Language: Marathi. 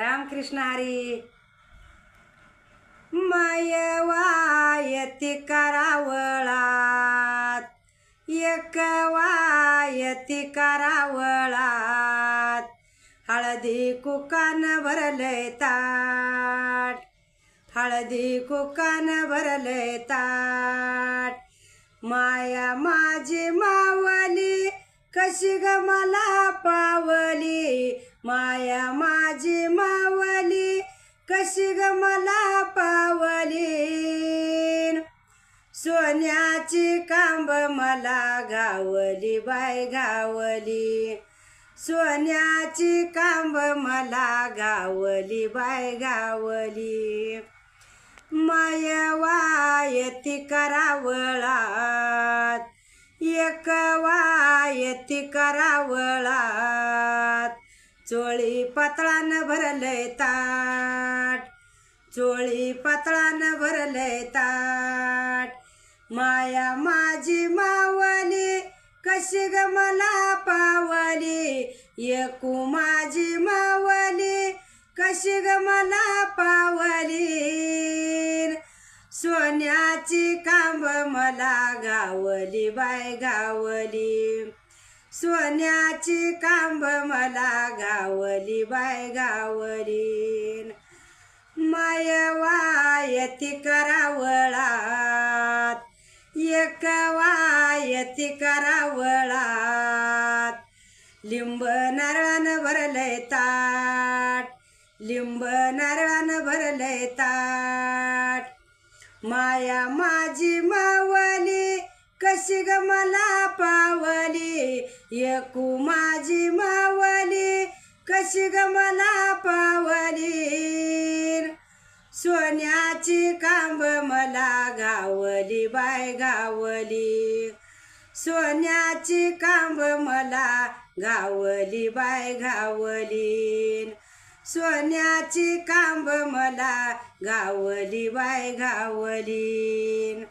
रामकृष्ण हरी. मायवायती करावळात एक वायती करावळात हळदी कुकान भरलंय ताट हळदी कुकान भरलंय ताट माया माझी मावली कशी ग मला पावली माया माझी मावली कशी ग मला पावली सोन्याची कांब मला गावली बाय गावली सोन्याची कांब मला गावली बाय गावली मायवायती करावळात एक वायती करावळात चोळी पातळान भरलंय ताट चोळी पातळान भरलंय ताट माया माझी मावली कशी ग मला पावली एकू माझी मावली कशी ग मला पावली सोन्याची कांब मला गावली बाय गावली सोन्याची कांब मला गावली बाय गावली मायवायती करावळात एक वायती करावळात लिंब नारळानं भरलंय ताट लिंब नारळानं भरलंय ताट माया माझी मावली कशी ग मला पावली एकू माझी मावली कशी ग मला पावली सोन्याची कांब मला गावली बाय गावली सोन्याची कांब मला गावली बाय गावली सोन्याची कांब मला गावली बाय गावली